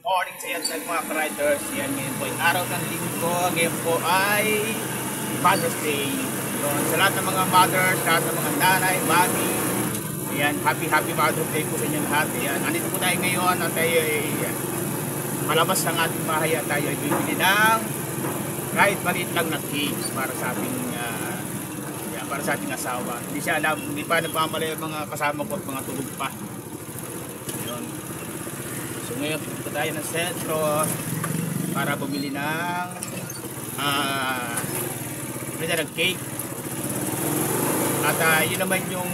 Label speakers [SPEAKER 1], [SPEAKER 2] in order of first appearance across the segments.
[SPEAKER 1] Morning sa yan mga ka-riders. Yan, ngayon po ay araw ng linggo. Ngayon po ay Mother's Day. Yun, sa lahat ng mga mothers, lahat ng mga nanay, mami. Ayan, happy Mother's Day po sa inyo lahat. Ayan, andito po tayo ngayon at tayo ay malabas ng ating bahay at tayo ay bibili ng kahit maliit lang na cakes para sa ating asawa. Hindi siya alam, hindi pa nagpapalaya mga kasama ko at mga tulog pa. Yun. So ngayon punta tayo ng sentro para bumili ng cake. At yun naman yung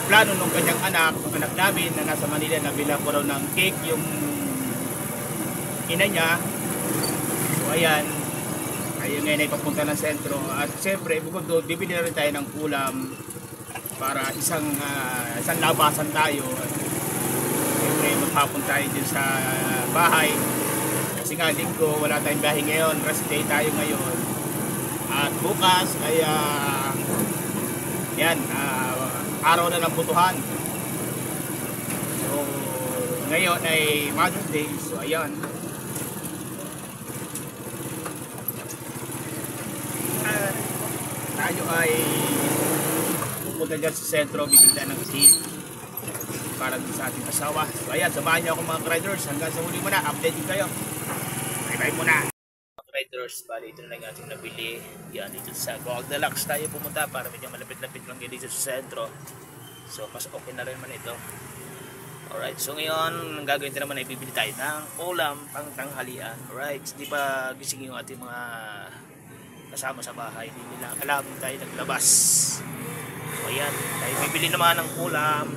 [SPEAKER 1] plano ng kanyang anak namin na nasa Manila, na bilang ko raw ng cake yung ina niya. So ayan, ngayon ay papunta ng sentro. At siyempre bukod doon, bibili na rin tayo ng ulam para isang labasan tayo. At siyempre maghapon tayo dun sa bahay kasi nga linggo, wala tayong bahay ngayon, rest day tayo ngayon. At bukas kaya yan, araw na ng butuhan. So ngayon ay Mother's Day. So ayan, tayo ay pupunta dyan sa sentro, bibili tayo ng cake para sa ating asawa. So ayan, samahan niyo ako mga riders hanggang sa huli muna, update din kayo. Bye bye muna mga riders. Bali, ito na lang ating nabili. Yan, dito sa Goldilocks tayo pumunta para medyo malapit-lapit lang dito sa sentro. So mas okay na rin man ito. Alright, so ngayon ang gagawin naman ay bibili tayo ng ulam pang tanghalian. Alright, hindi pa gising yung ating mga kasama sa bahay, hindi nila alam tayo naglabas. So ayan, tayo bibili naman ng ulam,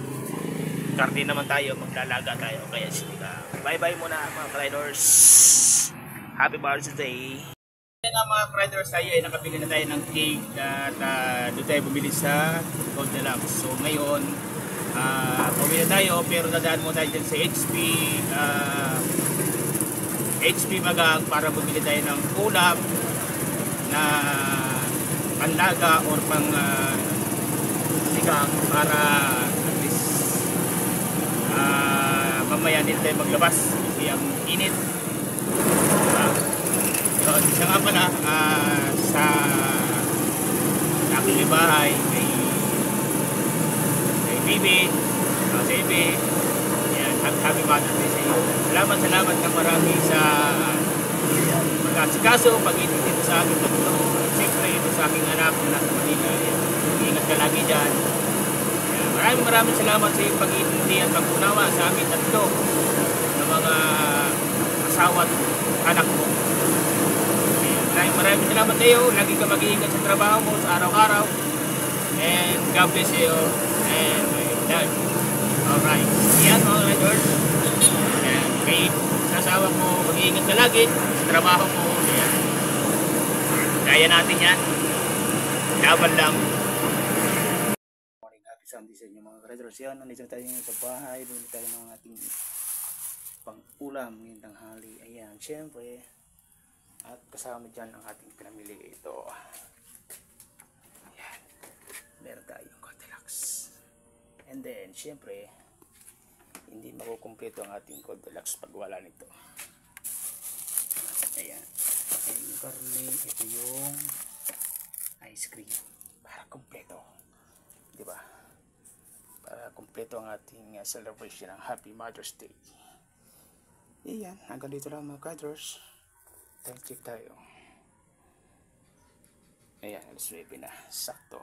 [SPEAKER 1] karne naman tayo, maglalaga tayo. Kaya sila, bye bye muna mga riders. Happy Mother's Day. Ayan nga mga riders, tayo ay nakabili na tayo ng cake at doon tayo bumili sa Goldilocks. So ngayon pauwi na tayo, pero dadaan mo tayo dyan sa HP Magang para bumili tayo ng ulam na panlaga or pang sigang para at least mamaya din tayo maglabas kasi ang init. So siya nga pala sa aking bahay kay Bibi, sa Bibi. Yan, happy Mother's Day sa iyo. Salamat ng marami sa pag-asikaso, pag-iintindi sa aking tatlo. Siyempre, ito sa aking anak na nasa Manila. Ingat ka lagi dyan. Maraming salamat sa iyong pag-iintindi at pag-unawa sa aming tatlo ng mga asawa at anak mo. Maraming salamat sa iyo. Lagi ka mag-iingat sa trabaho mo sa araw-araw. And God bless you. And dad. Alright. Yan mga riders. Kay asawa mo, mag-iingat ka lagi sa trabaho mo. Ayan. Kaya natin yan. Laban lang. Morning, happy Sunday sa inyo mga riders. Yan, nandito tayo sa bahay. Bumili tayo ng ating pang-ulam ngayong tanghali. Ayan, syempre. At kasama dyan ang ating pinamili. Ito. Ayan. Meron tayong Goldilocks. And then, syempre, hindi makukumpleto ang ating Goldilocks pag wala nito. Ayan. Ayan yung karne. Ito yung ice cream. Para kumpleto. Diba? Para kumpleto ang ating celebration ng Happy Mother's Day. Ayan. Hanggang dito lang mga kadros. Time check tayo. Ayan. Alas 9 na. Sakto.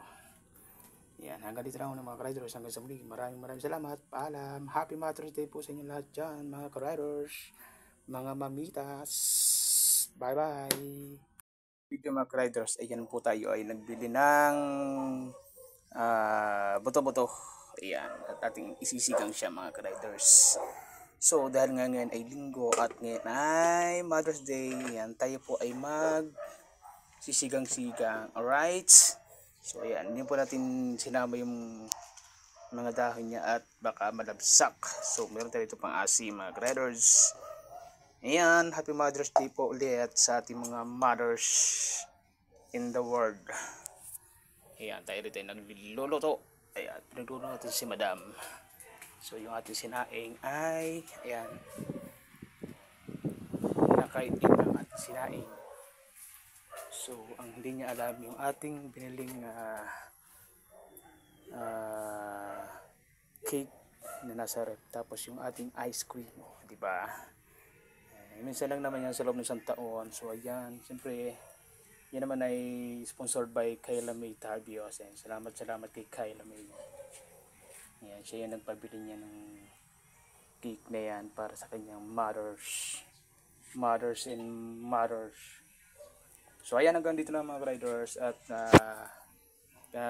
[SPEAKER 1] Yan, hanggang dito lang mga ka-riders. Hanggang sa muli, maraming salamat. Paalam. Happy Mother's Day po sa inyo lahat dyan mga ka-riders, mga mamitas. Bye bye. Video mga ka-riders, ayan po tayo ay nagbili ng buto-buto. Ayan, at ating isisigang siya mga ka-riders. So dahil nga ngayon ay linggo at ngayon ay Mother's Day, yan, tayo po ay mag sisigang-sigang. Alright. So ayan, hindi po natin sinama yung mga dahon niya at baka malabsak. So meron tayo ito pang asim mga riders. Ayan, Happy Mother's Day po ulit sa ating mga mothers in the world. Ayan, tayo rin tayo nagluluto. Ayan, pinagluluto natin si Madam. So yung ating sinaing ay ayan, nakaitim ang ating sinaing. So ang hindi niya alam yung ating biniling cake na nasa rep, tapos yung ating ice cream, di ba? Minsan lang naman yan sa loob ng isang taon. So ayan, siyempre yan naman ay sponsored by Kayla May Tarbios. Salamat kay Kayla May. Ayan, siya yung nagpabili niya ng cake na yan para sa kanyang mothers and mothers. So ayan, hanggang dito na mga riders, at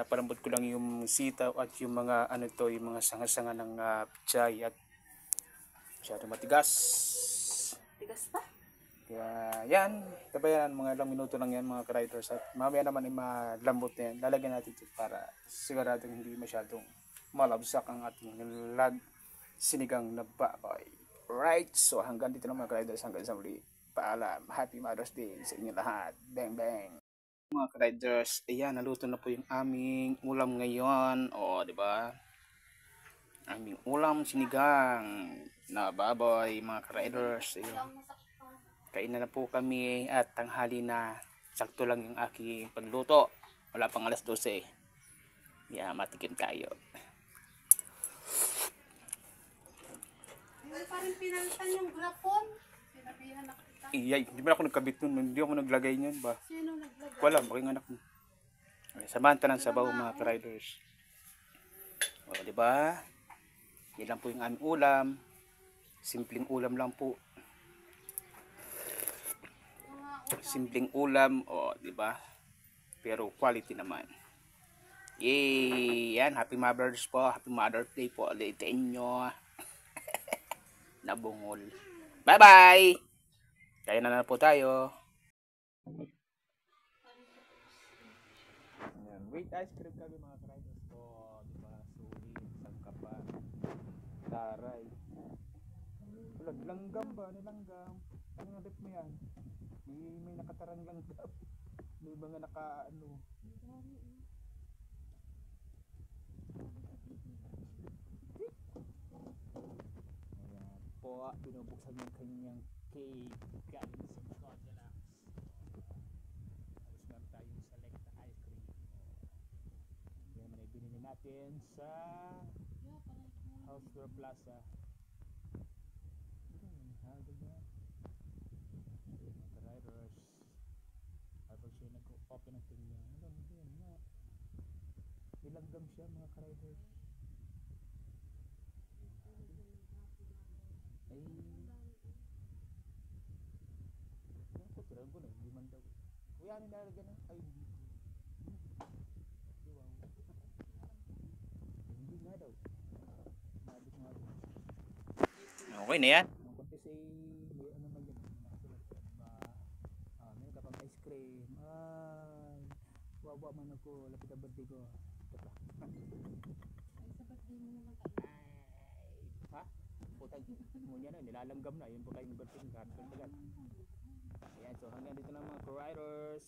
[SPEAKER 1] palambot ko lang yung sitaw at yung mga yung mga sanga-sanga ng pichay, at masyadong matigas.
[SPEAKER 2] Tigas pa?
[SPEAKER 1] Kaya yan, tabayan, mga ilang minuto lang yan mga riders, at mamaya naman ay malambot na yan. Lalagyan natin ito para siguradong hindi masyadong malabsak ang ating sinigang na baboy. Right, so hanggang dito na mga riders, hanggang sa muli. Paalam, Happy Mother's Day sa inyo lahat. Bang bang. Mga riders, ayan, naluto na po yung aming ulam ngayon. O, di ba? Aming ulam sinigang na baboy, mga riders. Ayan. Kainan na po kami at tanghali na. Sakto lang yung aking pagluto. Wala pang alas 12. Yeah, matikim tayo.
[SPEAKER 2] Hindi pa rin pinalitan yung grapon. Sinabihan na kita.
[SPEAKER 1] Iyay, hindi ba ako nagkabit nun? Hindi ako naglagay niyan ba?
[SPEAKER 2] Sino naglagay?
[SPEAKER 1] Wala, baking anak mo. Okay, samahan ta ng sabaw mga riders. O, diba? Yan lang po yung aming ulam. Simpleng ulam lang po. Simpleng ulam, o, diba? Pero quality naman. Yay! Yan, Happy Mother's po. Happy Mother's Day po. Ulitin nyo. Nabungol. Bye-bye! Kaya na po tayo. Ayan, wait, ice cream kami mga riders po. Diba? Sulit, sangkapan, taray. Langgam ba? Nilanggam. Ano na mo yan? May nakatarang langgam. May mga naka-ano. Ayan po, binubuksan yung kanyang cake. Galing sa Goldilocks. Tapos meron tayong select na ice cream. Yan na binili natin sa Houseware Plaza. Hagod na. Mga riders. Tapos siya nag-open ng kanya. Hindi yan nga. Nilanggam siya mga riders. Ay. Yan po, tirang ko na. Hindi man daw. Kuya, ano nalagyan na? Ay, hindi. Wow. Hindi nga daw. Nabit nga daw. Okay na yan. Ang contest ay ano man yan. Meron ka pang ice cream. Ay, wawa man ako. Lapit ang birthday ko. Teka.
[SPEAKER 2] Ay, sa birthday mo naman tayo.
[SPEAKER 1] Ay, ha? Putay. Ngunyan na, nilalanggam na. Yun po kayong birthday card. Ayan, so hanggang dito na mga riders.